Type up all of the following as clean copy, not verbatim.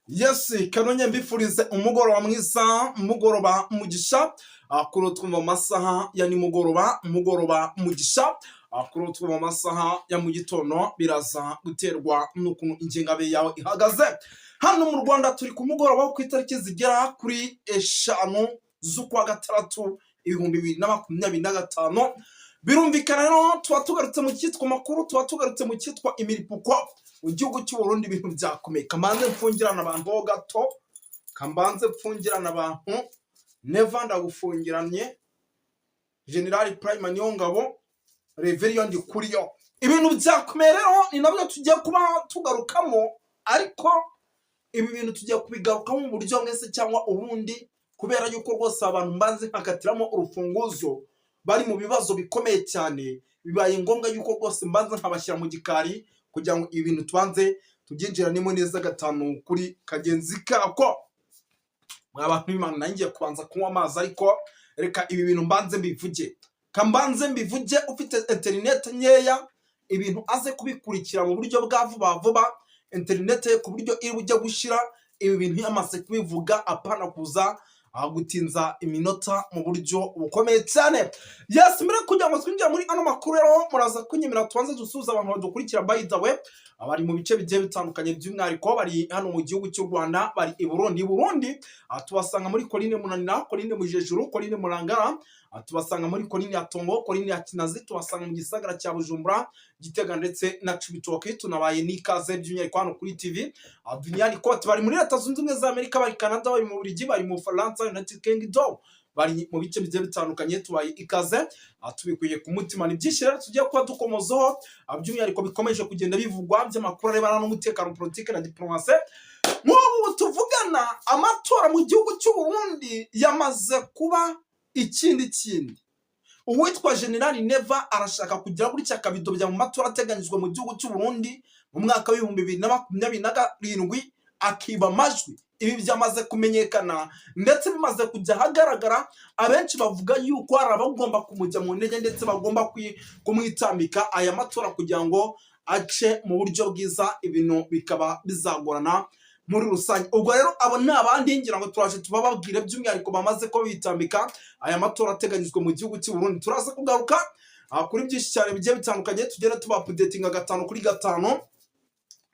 Yes, kanonye mbifurize umugoroba mwiza, umugoroba mugisha, kuro twumva amasaha ya nimugoroba, umugoroba mugisha, kuro twumva amasaha ya mu gitondo biraza guterwa n'ukuntu ingengabe yawe ihagaze. Hano mu Rwanda turi ku mugoroba wo ku itariki zigera kuri 5 z'ukwa gatandatu 2025. Birumvikana rero tuba tugarutse mu cyitwa makuru, tuba tugarutse mu cyitwa imiripuko mu gihugu cy'u Burundi. Ibintu byakomeye. Kamanze mfungirana abantu ho gato, kambanze mfungirana abantu, neva ndagufungiranye General Prime Niyongabo Reverien Ndikuriyo. Ibintu byakomeye rero ni nabyo tugiye kuba tugarukamo, ariko ibi bintu tugiye kubigarukamo mu buryo mwese cyangwa ubundi, kubera yuko rwose abantu mbanze nkakatiramo urufunguzo bari mu bibazo bikomeye cyane. Bibaye ngombwa yuko rwose mbanza nkabashyira mu gikari kugira ngo ibintu tubanze tubyinjiranemo neza gatanu kuri kagenzi kako. Abantu b'Imana nangiye kubanza kunywa amazi, ariko reka ibi bintu mbanze mbivuge. Kambanze mbivuge ufite internet nkeya, ibintu aze kubikurikira mu buryo bwa vuba vuba. Internet ku buryo iri bujya gushira ibi bintu yamaze kubivuga, apana kuza gutinza iminota mu buryo bukomeye cyane. Yes, mbere kugira ngo twinjire muri ano makuru rero muraza kunyemera tubanze dusuza abantu badukurikira. By the way, abari mu bice bigiye bitandukanye by'umwihariko bari hano mu gihugu cy'u Rwanda, bari i Burundi, tubasanga muri Coline Munanira, Coline Mujejuru, Coline Murangara, tubasanga muri Coline ya Tongo, Coline ya Kinazi, tubasanga mu gisagara cya Bujumbura, Gitega ndetse na Cibitoke. Tunabaye n'ikaze by'umwihariko hano kuri TV Dunyani Kote. Bari muri Leta Zunze Ubumwe za Amerika, bari Canada, bari mu Bubiligi, bari mu Faransa, United Kingdom, bari mu bice bigiye bitandukanye. Tubaye ikaze, tubikuye ku mutima. Ni byinshi rero tugiye kuba dukomozaho, by'umwihariko bikomeje kugenda bivugwa by'amakuru arebana n'umutekano, politike na diplomasi. Nk'ubu tuvugana, amatora mu gihugu cy'u Burundi yamaze kuba ikindi. Uwitwa General Neva arashaka kugira kuri cya kabido bya mu matora ateganyijwe mu gihugu cy'u Burundi mu mwaka wa 2027, akiba amajwi. Ibi byamaze kumenyekana ndetse bimaze kujya hagaragara. Abenshi bavuga yuko hari abagomba kumujya mu ntege ndetse bagomba kumwitambika aya matora kugira ngo ace mu buryo bwiza, ibintu bikaba bizagorana muri rusange. Ubwo rero abo ni abandi ngira ngo turaje tubababwire by'umwihariko bamaze ko bitambika aya matora ateganyijwe mu gihugu cy'u Burundi. Turaza kugaruka kuri byinshi cyane bigiye bitandukanye, tugere tuba updating gatanu kuri gatanu.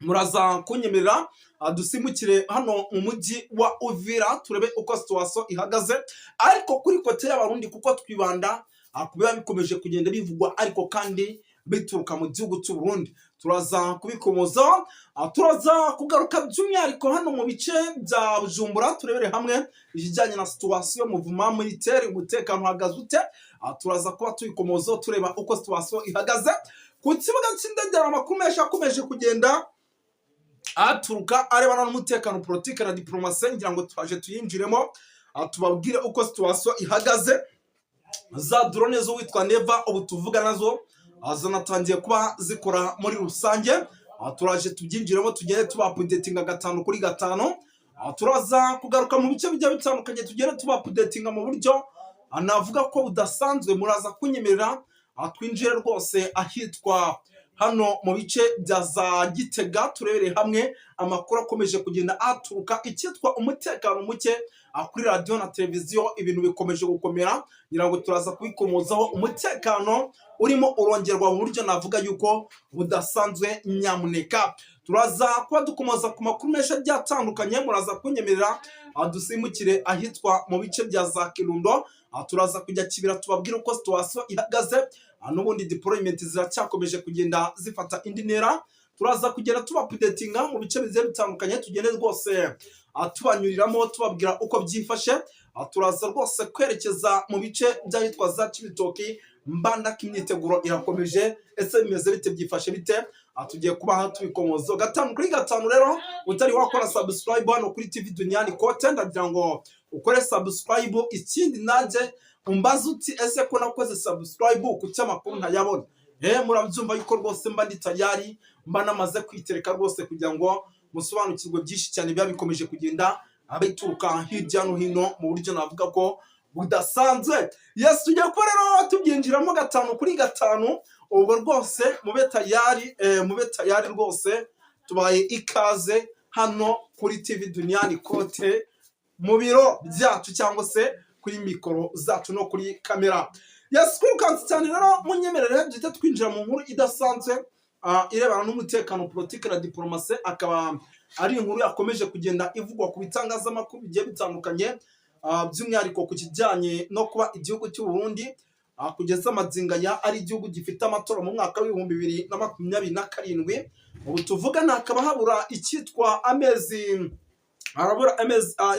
Muraza kunyemerera dusimukire hano mu mujyi wa Uvira turebe uko situation ihagaze, ariko kuri kote y'abarundi, kuko twibanda kubiba bikomeje kugenda bivugwa ariko kandi bituruka mu gihugu cy'u Burundi. Turaza kubikomoza, turaza kugaruka by'umwihariko hano mu bice bya Bujumbura, turebere hamwe ibijyanye na situation muvuma militaire, umutekano uhagaze ute. Turaza kuba tubikomoza tureba uko situation ihagaze ku kibuga cy'indege. Amakuru menshi akomeje kugenda aturuka arebana n'umutekano, politike na diplomasi, ngira ngo twaje tuyinjiremo tubabwire uko situation ihagaze. Za drone zo witwa Neva ubu tuvuga nazo zanatangiye kuba zikora muri rusange. Turaje tubyinjiremo tugere tuba updating gatanu kuri gatanu. Turaza kugaruka mu bice bigiye bitandukanye tugere tuba updating mu buryo navuga ko budasanzwe. Muraza kunyemerera twinjire rwose ahitwa hano mu bice bya za Gitega, turebere hamwe amakuru akomeje kugenda aturuka icyitwa umutekano muke kuri radio na televiziyo. Ibintu bikomeje gukomera, ngira ngo turaza kubikomozaho. Umutekano urimo urongerwa mu buryo navuga yuko budasanzwe. Nyamuneka turaza kuba dukomoza ku makuru menshi agiye atandukanye. Muraza kunyemerera dusimukire ahitwa mu bice bya za Kirundo. Turaza kujya Kibira tubabwire uko situation ihagaze. N'ubundi deployment ziracyakomeje kugenda zifata indi ntera. Turaza kugera tuba updatinga mu bice bigiye bitandukanye, tugende rwose tubanyuriramo tubabwira uko byifashe. Turaza rwose kwerekeza mu bice by'ahitwa za Cibitoke, Mbanda, imyiteguro irakomeje. Ese bimeze bite, byifashe bite? Tugiye kuba tubikomozo gatanu kuri gatanu. Rero utari wakora subscribe hano kuri TV Dunyani Kote, ndagira ngo ukore subscribe. Ikindi nanjye umbaza uti ese ko nakoze subscribe kuki amakuru ntayabona? Murabyumva yuko rwose mba ndi tayari, mba namaze kwitereka rwose kugira ngo musobanukirwe byinshi cyane biba bikomeje kugenda abituruka hirya no hino mu buryo navuga ko budasanzwe. Yes, tujya kuba rero tubyinjiramo gatanu kuri gatanu. Ubwo rwose mube tayari rwose tubaye ikaze hano kuri TV Duniani Kote mu biro byacu cyangwa se kuri mikoro zacu no kuri kamera. Yes, kwirukansa cyane rero munyemerere duhita twinjira mu nkuru idasanzwe irebana n'umutekano, politike na diplomasi, akaba ari inkuru yakomeje kugenda ivugwa ku bitangazamakuru bigiye bitandukanye, by'umwihariko ku kijyanye no kuba igihugu cy'u Burundi kugeza amazinga ya ari igihugu gifite amatora mu mwaka w'ibihumbi 2027. Ubu tuvugana hakaba habura icyitwa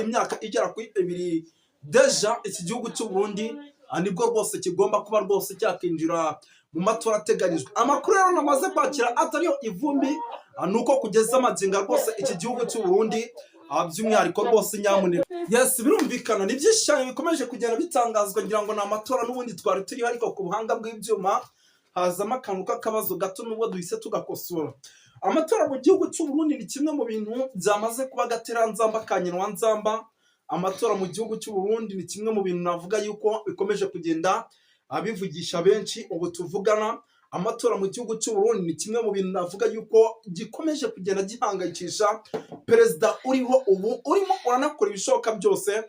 imyaka igera kuri 2 deja iki gihugu cy'u Burundi nibwo rwose kigomba kuba rwose cyakinjira mu matora ateganyijwe. Amakuru rero namaze kwakira atariyo ivumbi nuko kugeza amazinga rwose iki gihugu cy'u Burundi by'umwihariko rwose nyamuneka. Yes, birumvikana ni byinshi cyane bikomeje kugenda bitangazwa, ngira ngo ni amatora n'ubundi twari turiho, ariko ku buhanga bw'ibyuma hazamo akantu k'akabazo gato n'ubwo duhise tugakosora. Amatora mu gihugu cy'u Burundi ni kimwe mu bintu byamaze kuba gateranzamba kanyinwa nzamba. Amatora mu gihugu cy'u Burundi ni kimwe mu bintu navuga yuko bikomeje kugenda abivugisha benshi. Ubu tuvugana amatora mu gihugu cy'u Burundi ni kimwe mu bintu navuga yuko gikomeje kugenda gihangayikisha perezida uriho ubu, urimo uranakora ibishoboka byose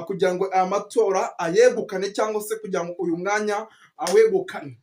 kugira ngo aya matora ayegukane cyangwa se kugira ngo uyu mwanya awegukane.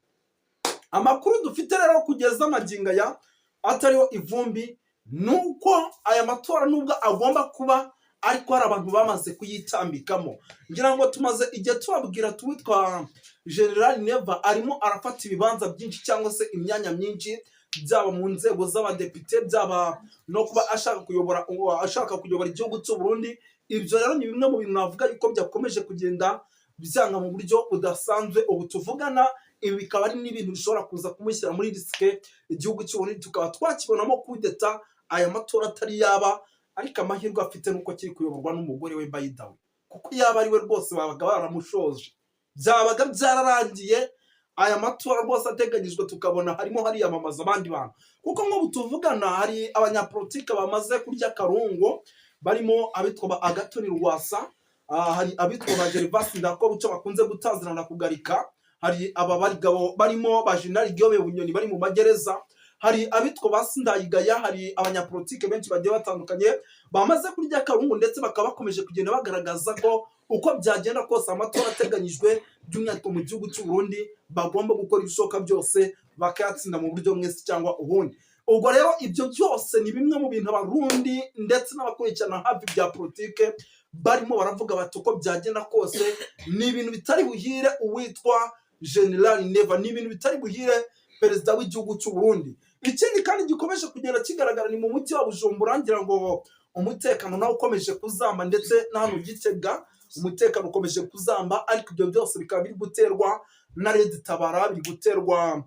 Amakuru dufite rero kugeza amaginga ya atariho ivumbi nuko aya matora nubwo agomba kuba, ariko hari abantu bamaze kuyitambikamo. Ngira ngo tumaze igihe tubabwira tuwitwa General Neva arimo arafata ibibanza byinshi cyangwa se imyanya myinshi, byaba mu nzego z'abadepite, byaba no kuba ashaka kuyobora igihugu cy'u Burundi. Ibyo rero ni bimwe mu bintu navuga yuko byakomeje kugenda byanga mu buryo budasanzwe. Ubu tuvugana ibi bikaba ari n'ibintu bishobora kuza kumushyira muri risike igihugu cy'u Burundi, tukaba twakibonamo kudeta aya matora atari yaba, ariko amahirwe afite nuko kiri kuyoborwa n'umugore we Biden, kuko yaba ari we rwose babaga baramushoje, byabaga byararangiye aya matora rwose ateganyijwe, tukabona harimo hariyamamaza abandi bantu. Kuko nk'ubu tuvugana hari abanyapolitike bamaze kurya akarungo, barimo abitwa Agathon Rwasa, hari abitwa ba Gervas Ndirakobuca bakunze gutazirana kugarika, hari ababagabo barimo ba General Guillaume Bunyoni bari mu magereza, hari abitwa ba Sindayigaya, hari abanyapolitike benshi bagiye batandukanye bamaze kurya akarungu, ndetse bakaba bakomeje kugenda bagaragaza ko uko byagenda kose amatora ateganyijwe by'umwihariko mu gihugu cy'u Burundi bagomba gukora ibishoboka byose bakayatsinda mu buryo mwese cyangwa ubundi. Ubwo rero ibyo byose ni bimwe mu bintu abarundi ndetse n'abakurikirana hafi bya politike barimo baravuga bati uko byagenda kose ni ibintu bitari buhire uwitwa General Neva, ni ibintu bitari buhire perezida w'igihugu cy'u Burundi. Ikindi kandi gikomeje kugenda kigaragara ni mu mujyi wa Bujumbura, ngira ngo umutekano nawe ukomeje kuzamba, ndetse na hano Gitega umutekano ukomeje kuzamba, ariko ibyo byose bikaba biri guterwa na Red Tabara, biri guterwa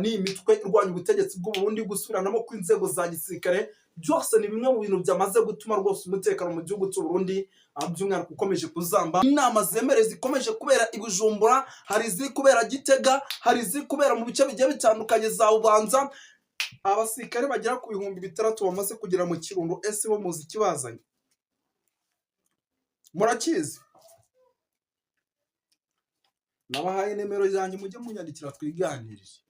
n'imitwe irwanya ubutegetsi bw'u Burundi, gusubiranamo kw'inzego za gisirikare. Byose ni bimwe mu bintu byamaze gutuma rwose umutekano mu gihugu cy'u Burundi by'umwihariko ukomeje kuzamba. Inama zemereye zikomeje kubera i Bujumbura, hari iziri kubera Gitega, hari iziri kubera mu bice bigiye bitandukanye za Bubanza. Abasirikare bagera ku 600 bamaze kugera mu Kirundo. Ese bo muzi ikibazanye? Murakizi? Nabahaye nimero zanjye mujye munyandikira twiganirije.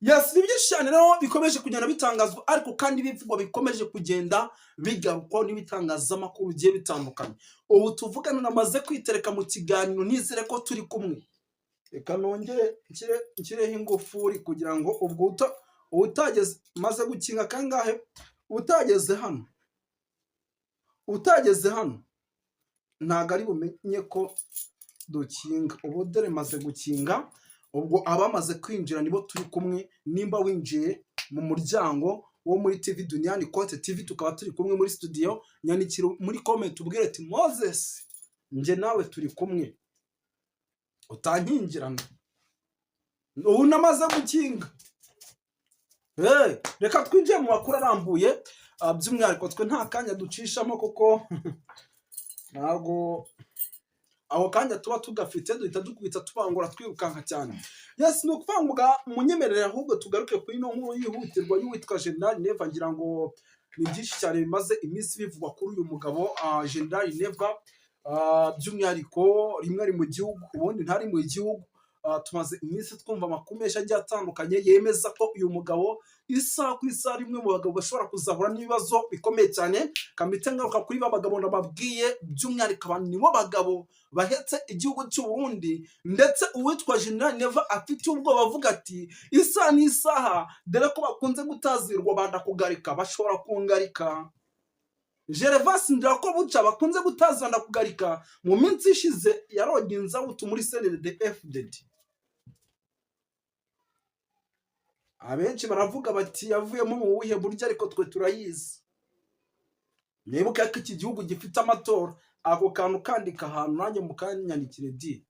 Yes, ni byinshi cyane rero bikomeje kugenda bitangazwa, ariko kandi bivugwa bikomeje kugenda bigarukwaho n'ibitangazamakuru bigiye bitandukanye. Ubu tuvugana namaze kwitereka mu kiganiro, nizere ko turi kumwe. Reka nongere nshyireho ingufuri kugira ngo ubwo utageze maze gukinga kangahe, utageze hano ntago ari bumenye ko dukinga. Ubu dore maze gukinga, ubwo abamaze kwinjira nibo turi kumwe. Nimba winjiye mu muryango wo muri TV Duniani Kote TV, tukaba turi kumwe muri studio, nyandikira muri comment ubwire ati Moses nje nawe turi kumwe, utankingirana. Ubu namaze gukinga. Reka twinjiye mu makuru arambuye, by'umwihariko twe nta kanya ducishamo kuko ntago aho kanya tuba tugafite, duhita dukubita tubangura twirukanka cyane. Yes, no kuvanguga munyemerera ahubwo tugaruke kuri no nkuru yihutirwa y'uwitwa General Neva. Ngira ngo ni byinshi cyane bimaze iminsi bivugwa kuri uyu mugabo General Neva, by'umwihariko rimwe ari mu gihugu ubundi ntari mu gihugu. tumaze iminsi twumva amakuru menshi agiye atandukanye yemeza ko uyu mugabo isaha ku isaha ari umwe mu bagabo bashobora kuzahura n'ibibazo bikomeye cyane. Kamite ngaruka kuri ba bagabo nababwiye, by'umwihariko abantu nibo bagabo bahetse igihugu cy'u Burundi, ndetse uwitwa General Neva afite ubwoba avuga ati isaha n'isaha dore ko bakunze gutazirwa banda kugarika, bashobora kungarika. Gervas Ndirakobuca bakunze gutazana kugarika mu minsi ishize yaroginze abutu muri CNDD-FDD. Abenshi baravuga bati yavuyemo mu buhe buryo, ariko twe turayizi. Nibuka ko iki gihugu gifite amatora, ako kantu kandika ahantu nanjye mukanyandikire di.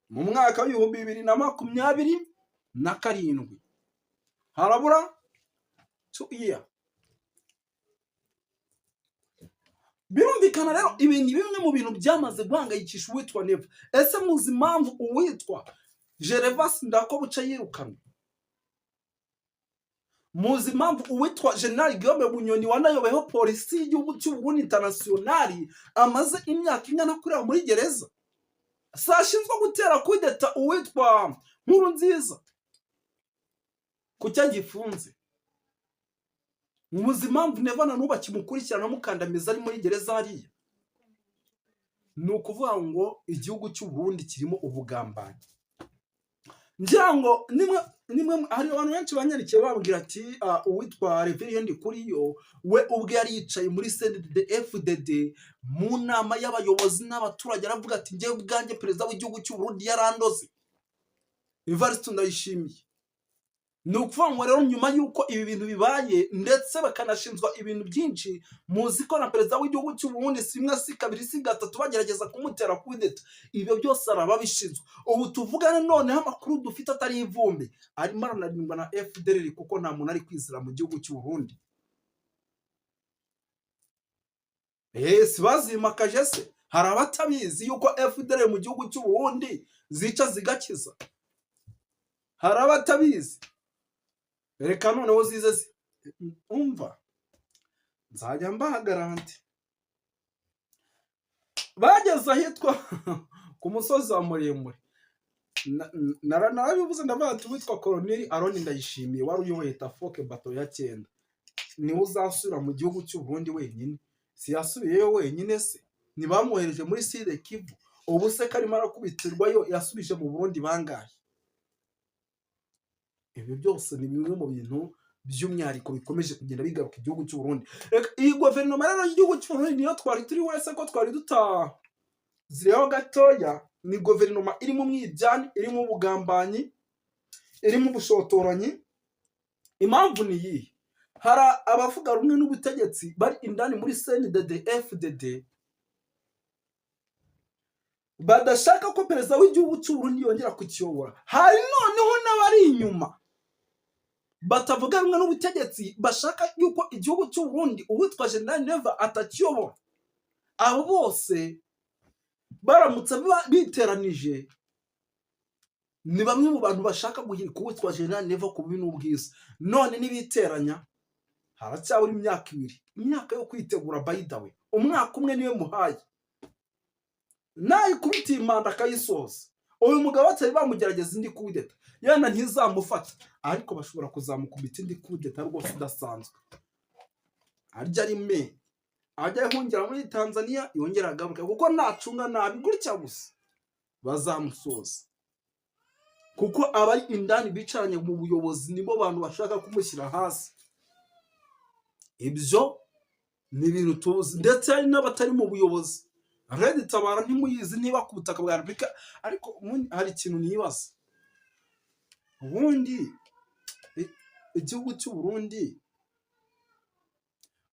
Mu mwaka w'ibihumbi 2027 harabura 2 years. Birumvikana rero ibi ni bimwe mu bintu byamaze guhangayikisha uwitwa Neva. Ese muzi impamvu uwitwa Gervas Ndirakobuca yirukanwe? Muzi impamvu uwitwa General Guillaume Bunyoni wanayobeho polisi y'igihugu cy'u Burundi internationali amaze imyaka ingana kureba muri gereza? Sashinzwe gutera kudeta uwitwa Nkurunziza kucya gifunze. Muzi impamvu Neva na nuba kimukurikirana mukandamiza ari muri gereza hariya? Ni ukuvuga ngo igihugu cy'u Burundi kirimo ubugambanyi. Ngira ngo nimwe hari abantu benshi banyarikiye babwira ati uwitwa Reverien Ndikuriyo we ubwe yari yicaye muri CNDD-FDD mu nama y'abayobozi n'abaturage, aravuga ati ngiye ubwanjye perezida w'igihugu cy'u Burundi yarandoze. Evariste Ndayishimiye. Ni ukuvuga ngo rero nyuma y'uko ibi bintu bibaye ndetse bakanashinzwa ibintu byinshi, muzi ko na perezida w'igihugu cy'u Burundi si rimwe si kabiri si gatatu bagerageza kumutera kudeta. Ibyo byose arababishinzwe. Ubu tuvugana noneho amakuru dufite atari ivumbi, arimo aranarindwa na FDLR kuko nta muntu ari kwizira mu gihugu cy'u Burundi. Si bazimakaje se? Hari abatabizi yuko FDLR mu gihugu cy'u Burundi zica zigakiza? Hari abatabizi? Reka noneho zize umva, nzajya mbaha garanti. Bageze ahitwa ku musozi wa Muremure, narabivuze ndavuga ati witwa Colonel Aroni Ndayishimiye wari uyoboye Tafoke bato ya 9 niwe uzasubira mu gihugu cy'u Burundi wenyine. Si yasubiyeyo wenyine se? Ntibamwohereje muri Sud Kivu? Ubu se karimo arakubitirwayo yasubije mu Burundi bangahe? Ibi byose ni bimwe mu bintu by'umwihariko bikomeje kugenda bigaruka igihugu cy'u Burundi. Iyi guverinoma rero y'igihugu cy'u Burundi niyo twari turi wese ko twari ziriho gatoya. Ni guverinoma irimo umwiryane, irimo ubugambanyi, irimo ubushotoranyi. Impamvu ni iyi: hari abavuga rumwe n'ubutegetsi bari indani muri CNDD-FDD badashaka ko perezida w'igihugu cy'u Burundi yongera kukiyobora. Hari noneho n'abari inyuma batavuga rumwe n'ubutegetsi bashaka yuko igihugu cy'u Burundi uwitwa General Neva atakiyobora. Abo bose baramutse biteranije ni bamwe mu bantu bashaka guhirika uwitwa General Neva ku bubi n'ubwiza. None nibiteranya haracyabura imyaka 2, imyaka yo kwitegura. By the way, umwaka umwe niwe muhaye, nayi kuriti imanda akayisoza. Uyu mugabo atari bamugerageza indi kudeta, yana ntizamufata, ariko bashobora kuzamukubita indi kudeta rwose udasanzwe. Arya rime ajya yahungira muri Tanzania yongera agaruka, kuko nacunga nabi gutya gusa bazamusoza. Kuko abari indani bicaranye mu buyobozi nibo bantu bashaka kumushyira hasi. Ibyo ni ibintu tuzi, ndetse hari n'abatari mu buyobozi. Red Tabara ntimuyizi niba ku butaka bwa Republika, ariko hari ikintu nibaza. Ubundi igihugu cy'u Burundi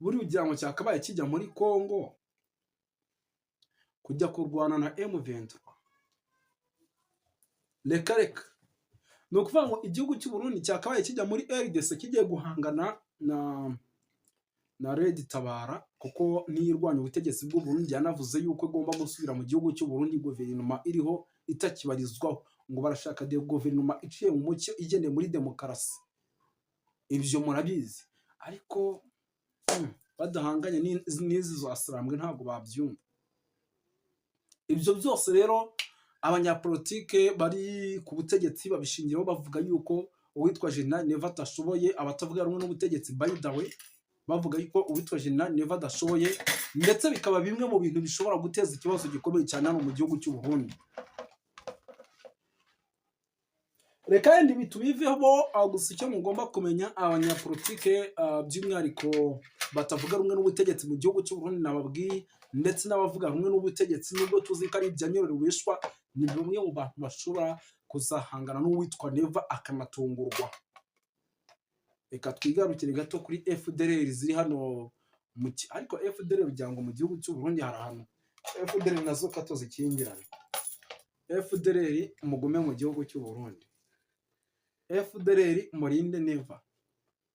buri ugira ngo cyakabaye kijya muri Kongo kujya kurwana na M23. Reka ni ukuvuga ngo igihugu cy'u Burundi cyakabaye kijya muri RDC kigiye guhangana na Red Tabara, kuko niyirwanya ubutegetsi bw'u Burundi yanavuze yuko igomba gusubira mu gihugu cy'u Burundi guverinoma iriho itakibarizwaho, ngo barashaka de guverinoma iciye mu mucyo igendeye muri demokarasi. Ibyo murabizi, ariko badahanganye n'izi zasarambwe ntabwo babyumva. Ibyo byose rero abanyapolitike bari ku butegetsi babishingiraho bavuga yuko uwitwa General Neva atashoboye, abatavuga rumwe n'ubutegetsi by the way bavuga yuko uwitwa General Neva adashoboye, ndetse bikaba bimwe mu bintu bishobora guteza ikibazo gikomeye cyane hano mu gihugu cy'u Burundi. Reka yenda bitubiveho, gusa icyo mugomba kumenya abanyapolitike by'umwihariko batavuga rumwe n'ubutegetsi mu gihugu cy'u Burundi nababwiye, ndetse n'abavuga rumwe n'ubutegetsi nubwo tuzi ko ari ibyanyororo wishwa, ni bamwe mu bantu bashobora kuzahangana n'uwitwa Neva akanatungurwa. Reka twigarukire gato kuri FDLR ziri hano ariko FDLR kugira ngo mu gihugu cy'u Burundi hari ahantu FDLR nazo kato zikingirana. FDLR mugume mu gihugu cy'u Burundi, FDLR murinde Neva,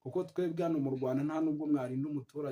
kuko twebwe hano mu Rwanda nta nubwo mwarinda umuturage.